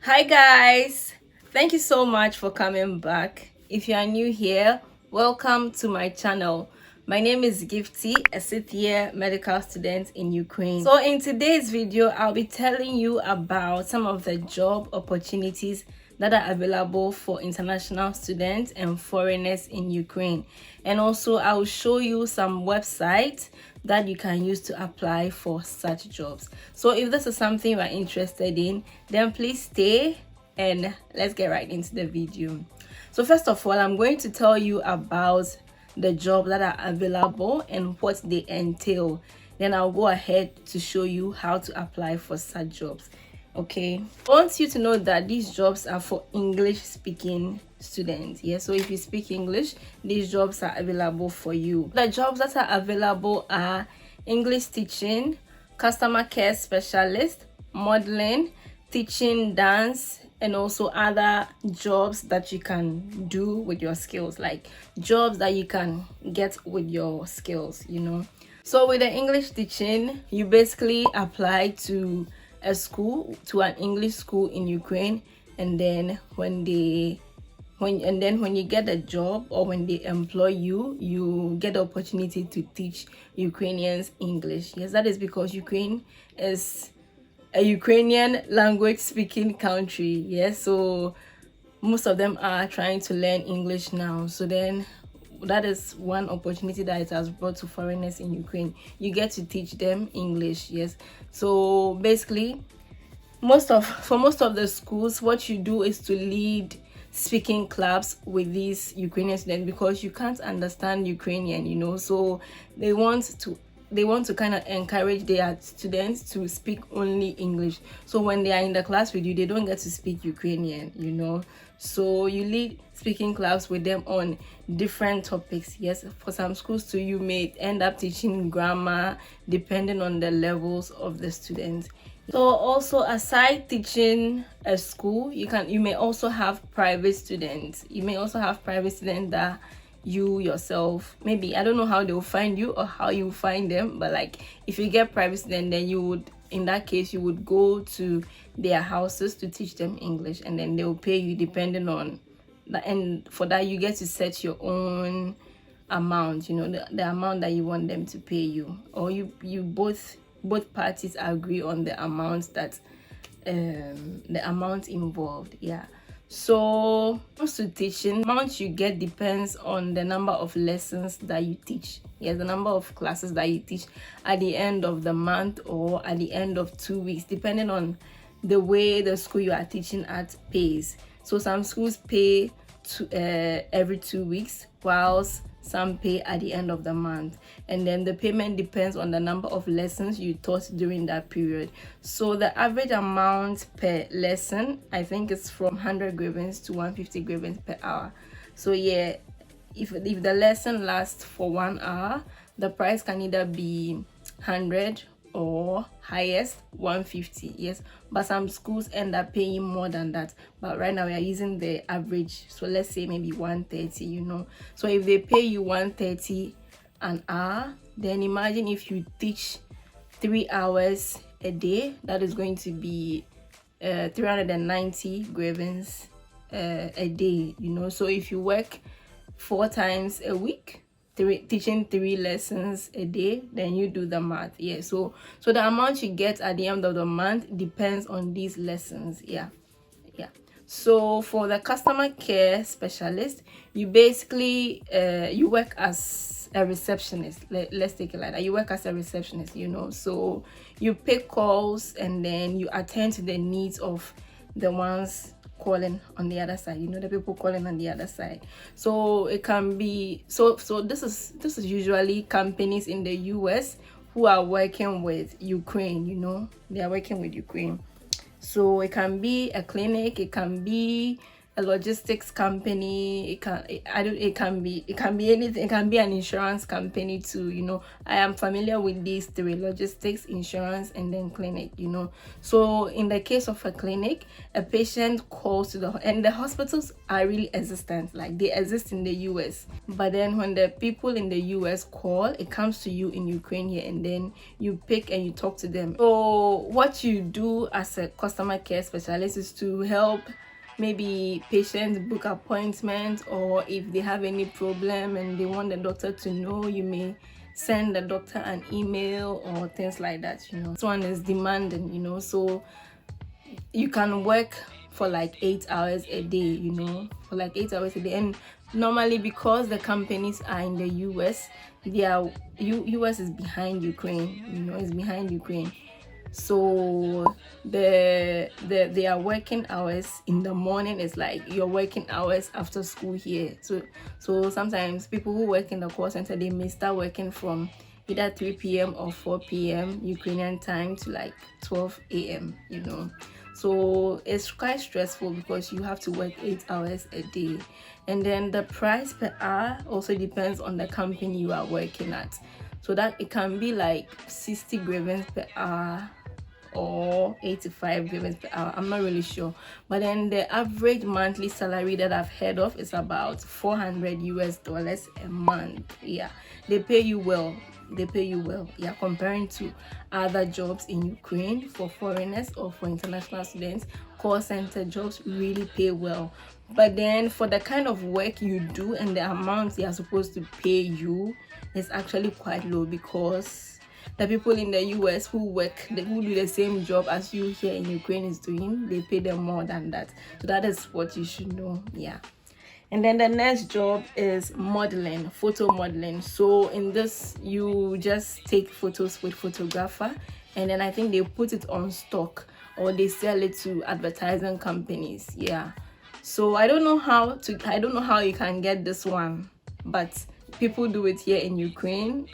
Hi guys, thank you so much for coming back. If you are new here, welcome to my channel. My name is Gifty, a sixth-year medical student in Ukraine. So in today's video, I'll be telling you about some of the job opportunities that are available for international students and foreigners in Ukraine. And also I'll show you some websites that you can use to apply for such jobs. So if this is something you are interested in, then please stay and let's get right into the video. So first of all, I'm going to tell you about the jobs that are available and what they entail. Then I'll go ahead to show you how to apply for such jobs. Okay, I want you to know that these jobs are for English speaking students. Yeah, so if you speak English, these jobs are available for you. The jobs that are available are English teaching, customer care specialist, modeling, teaching dance, and also other jobs that you can do with your skills, like jobs that you can get with your skills, So with the English teaching, you basically apply to a school, to an English school in Ukraine, and then when you get a job or when they employ you, you get the opportunity to teach Ukrainians English. Yes, that is because Ukraine is a Ukrainian language speaking country. Yes, so most of them are trying to learn English now. So then that is one opportunity that it has brought to foreigners in Ukraine. You get to teach them English. Yes, so basically for most of the schools, what you do is to lead speaking clubs with these Ukrainian students because you can't understand Ukrainian, so they want to kind of encourage their students to speak only English. So when they are in the class with you, they don't get to speak Ukrainian. So you lead speaking clubs with them on different topics. Yes, for some schools too, you may end up teaching grammar depending on the levels of the students. So also, aside teaching a school, you may also have private students. You may also have private students that you yourself, maybe, I don't know how they'll find you or how you find them, but like if you get private students, then in that case you would go to their houses to teach them English, and then they'll pay you depending on that, and for that you get to set your own amount, the amount that you want them to pay you, or you both parties agree on the amount the amount involved. Yeah, so comes to teaching, amount you get depends on the number of lessons that you teach. Yes, the number of classes that you teach at the end of the month or at the end of 2 weeks, depending on the way the school you are teaching at pays. So some schools pay every 2 weeks, whilst some pay at the end of the month, and then the payment depends on the number of lessons you taught during that period. So the average amount per lesson, I think, is from 100 grievance to 150 grievance per hour. So yeah, if the lesson lasts for 1 hour, the price can either be 100 or highest 150. Yes, but some schools end up paying more than that, but right now we are using the average, so let's say maybe 130. So if they pay you 130 an hour, then imagine if you teach 3 hours a day, that is going to be 390 grievance a day. So if you work 4 times a week, teaching 3 lessons a day, then you do the math. Yeah, so the amount you get at the end of the month depends on these lessons. Yeah. So for the customer care specialist, you basically you work as a receptionist. Let's take it like that. You work as a receptionist, so you pick calls and then you attend to the needs of the ones calling on the other side, the people calling on the other side. So it can be so this is usually companies in the US who are working with Ukraine. They are working with Ukraine. So it can be a clinic, it can be a logistics company. It can be anything. It can be an insurance company too. I am familiar with these three: logistics, insurance, and then clinic. So in the case of a clinic, a patient calls to and the hospitals are really existent, like they exist in the US. But then when the people in the US call, it comes to you in Ukraine here, and then you pick and you talk to them. So what you do as a customer care specialist is to help maybe patients book appointments, or if they have any problem and they want the doctor to know, you may send the doctor an email or things like that. This one is demanding, so you can work for like 8 hours a day, for like 8 hours a day. And normally, because the companies are in the US, US is behind Ukraine, it's behind Ukraine. So their working hours in the morning is like your working hours after school here. So sometimes people who work in the call center, they may start working from either 3 p.m. or 4 p.m. Ukrainian time to like 12 a.m. So it's quite stressful because you have to work 8 hours a day. And then the price per hour also depends on the company you are working at. So that it can be like 60 grivens per hour or 85 grivens per hour. I'm not really sure. But then the average monthly salary that I've heard of is about $400 a month. Yeah, they pay you well. Yeah, comparing to other jobs in Ukraine for foreigners or for international students. Call center jobs really pay well, but then for the kind of work you do and the amount they are supposed to pay you is actually quite low, because the people in the US who do the same job as you here in Ukraine is doing, they pay them more than that. So that is what you should know. Yeah. And then the next job is modeling, photo modeling. So in this, you just take photos with photographer, and then I think they put it on stock or they sell it to advertising companies. Yeah. So I don't know how you can get this one, but people do it here in Ukraine.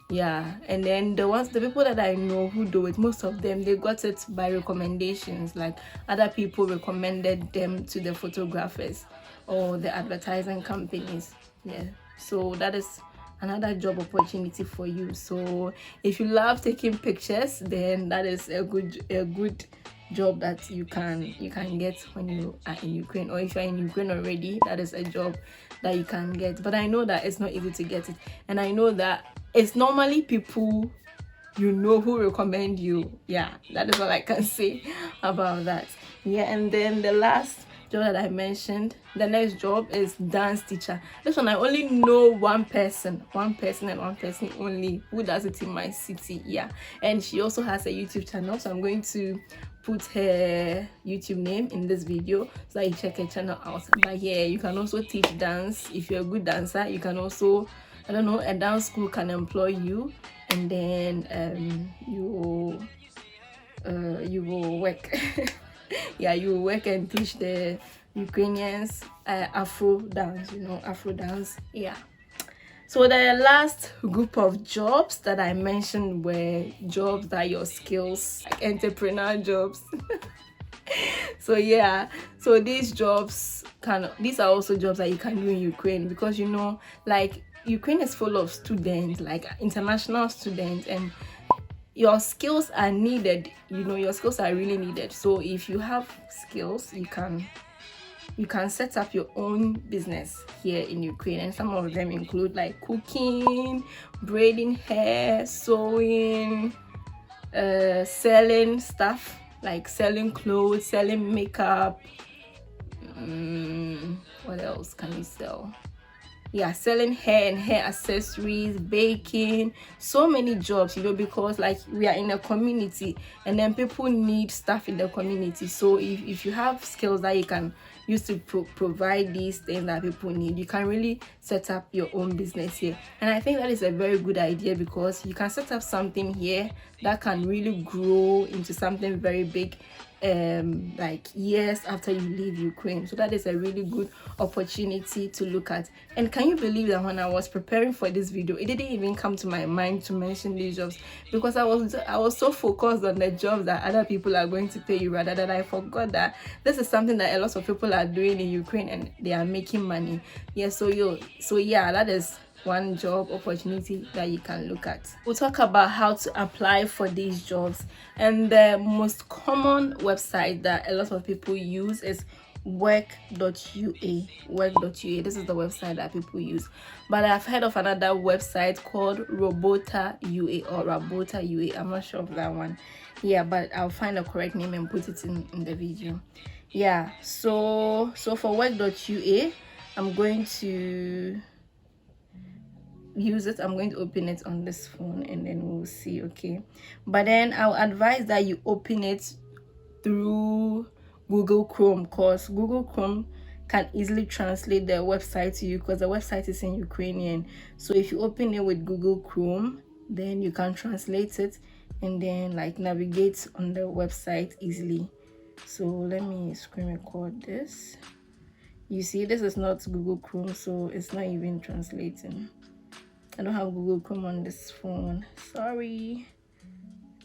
Yeah, and then the people that I know who do it, most of them, they got it by recommendations. Like other people recommended them to the photographers or the advertising companies. Yeah, so that is another job opportunity for you. So if you love taking pictures, then that is a good job that you can get when you are in Ukraine. Or if you're in Ukraine already, that is a job that you can get. But I know that it's not easy to get it, and I know that it's normally people who recommend you. Yeah, that is all I can say about that. Yeah, and then the last job that I mentioned, the next job is dance teacher. This one I only know one person and one person only who does it in my city. Yeah, and she also has a YouTube channel, so I'm going to put her YouTube name in this video so that you check her channel out. But yeah, you can also teach dance. If you're a good dancer, you can also, I don't know, a dance school can employ you, and then you will work. Yeah, you will work and teach the Ukrainians Afro dance. Yeah. So the last group of jobs that I mentioned were jobs that your skills, like entrepreneur jobs. So yeah, so these are also jobs that you can do in Ukraine, because like Ukraine is full of students, like international students, and your skills are needed. Your skills are really needed. So if you have skills, you can set up your own business here in Ukraine, and some of them include like cooking, braiding hair, sewing, selling stuff like selling clothes, selling makeup. What else can you sell? Yeah, selling hair and hair accessories, baking, so many jobs, because like we are in a community, and then people need stuff in the community. So if you have skills that you can use to provide these things that people need, you can really set up your own business here. And I think that is a very good idea, because you can set up something here that can really grow into something very big like years after you leave Ukraine. So that is a really good opportunity to look at. And can you believe that when I was preparing for this video, it didn't even come to my mind to mention these jobs, because I was so focused on the jobs that other people are going to pay you, rather than I forgot that this is something that a lot of people are doing in Ukraine and they are making money. Yeah, so yeah, that is one job opportunity that you can look at. We'll talk about how to apply for these jobs, and the most common website that a lot of people use is work.ua. Work.ua, this is the website that people use, but I've heard of another website called Robota UA or Rabota UA. I'm not sure of that one. Yeah, but I'll find the correct name and put it in the video. Yeah, so for work.ua, I'm going to use it. I'm going to open it on this phone and then we'll see. Okay, but then I'll advise that you open it through Google Chrome, because Google Chrome can easily translate the website to you, because the website is in Ukrainian. So if you open it with Google Chrome, then you can translate it and then like navigate on the website easily. So let me screen record this. You see, this is not Google Chrome, so it's not even translating. I don't have Google Chrome on this phone, sorry.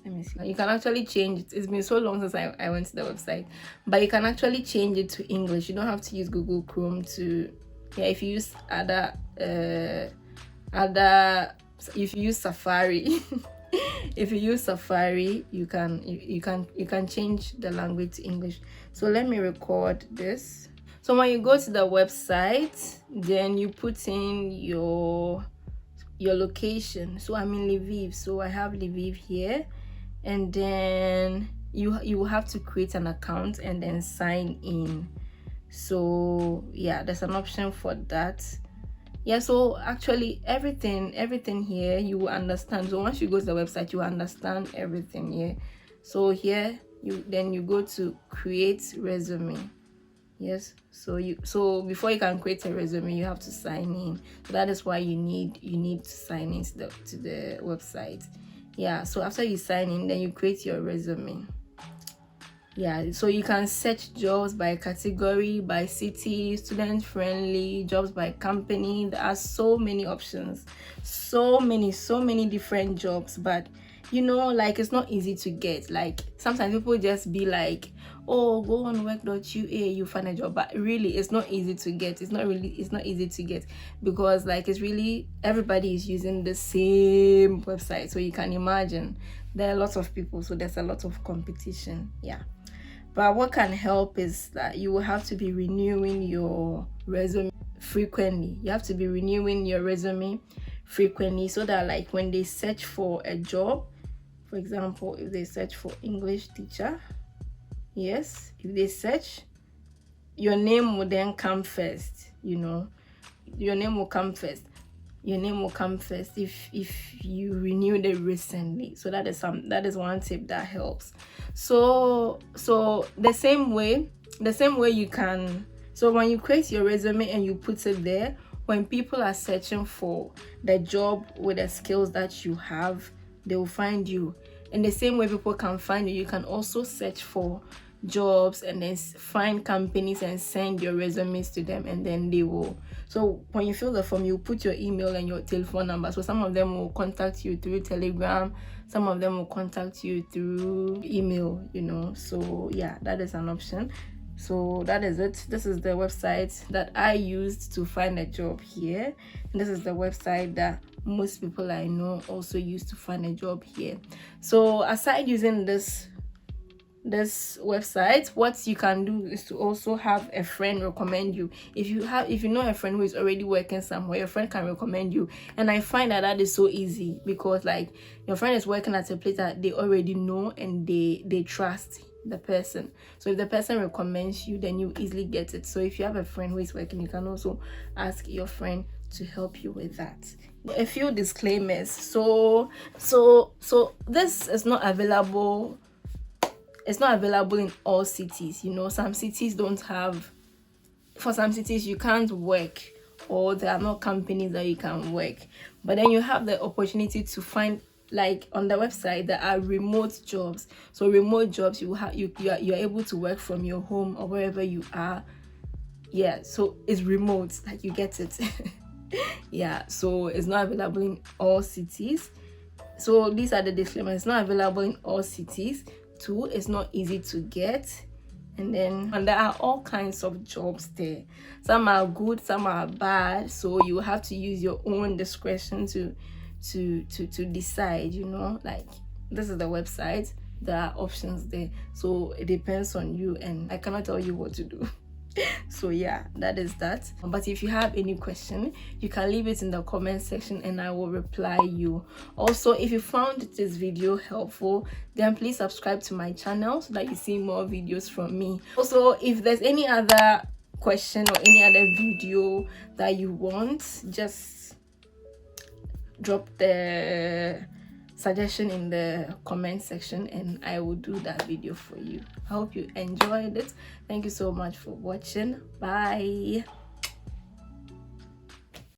Let me see. You can actually change it. It's been so long since I went to the website, but you can actually change it to English. You don't have to use Google Chrome to, yeah, if you use if you use Safari if you use Safari, you can change the language to English. So let me record this. So when you go to the website, then you put in your location. So I'm in Lviv, so I have Lviv here, and then you will have to create an account and then sign in. So yeah, there's an option for that. Yeah, so actually everything here you will understand. So once you go to the website, you understand everything here. So here you go to create resume. Yes, so before you can create a resume, you have to sign in. So that is why you need to sign in to the website. Yeah, so after you sign in, then you create your resume. Yeah, so you can search jobs by category, by city, student friendly, jobs by company. There are so many options, so many different jobs, but you know, like, it's not easy to get. Like, sometimes people just be like, oh, go on work.ua, you find a job, but really it's not easy to get. It's not easy to get, because like, it's really, everybody is using the same website, so you can imagine there are lots of people, so there's a lot of competition. Yeah, but what can help is that you will have to be renewing your resume frequently. You have to be renewing your resume frequently, so that like when they search for a job, for example, if they search for English teacher, yes, if they search, your name will then come first. You know, your name will come first. Your name will come first if you renewed it recently. So that is one tip that helps. So the same way you can, so when you create your resume and you put it there, when people are searching for the job with the skills that you have, they will find you. In the same way people can find you, you can also search for jobs and then find companies and send your resumes to them, and then they will. So when you fill the form, you put your email and your telephone number. So some of them will contact you through Telegram, some of them will contact you through email, you know. So yeah, that is an option. So that is it. This is the website that I used to find a job here, and this is the website that most people I know also use to find a job here. So aside using this website, what you can do is to also have a friend recommend you. If you know a friend who is already working somewhere, your friend can recommend you. And I find that is so easy, because like, your friend is working at a place that they already know and they trust the person. So if the person recommends you, then you easily get it. So if you have a friend who is working, you can also ask your friend to help you with that. A few disclaimers. So this is not available. It's not available in all cities. You know, some cities don't have, for some cities you can't work, or there are no companies that you can work. But then you have the opportunity to find, like on the website, there are remote jobs. So remote jobs, you are able to work from your home or wherever you are. Yeah, so it's remote, like, you get it. Yeah, so it's not available in all cities. So these are the disclaimers. It's not available in all cities. 2, it's not easy to get. And there are all kinds of jobs there. Some are good, some are bad, so you have to use your own discretion to decide, you know. Like, this is the website, there are options there, so it depends on you, and I cannot tell you what to do. So yeah, that is that. But if you have any question, you can leave it in the comment section and I will reply you. Also, if you found this video helpful, then please subscribe to my channel so that you see more videos from me. Also, if there's any other question or any other video that you want, just drop the suggestion in the comment section and I will do that video for you. I hope you enjoyed it. Thank you so much for watching. Bye.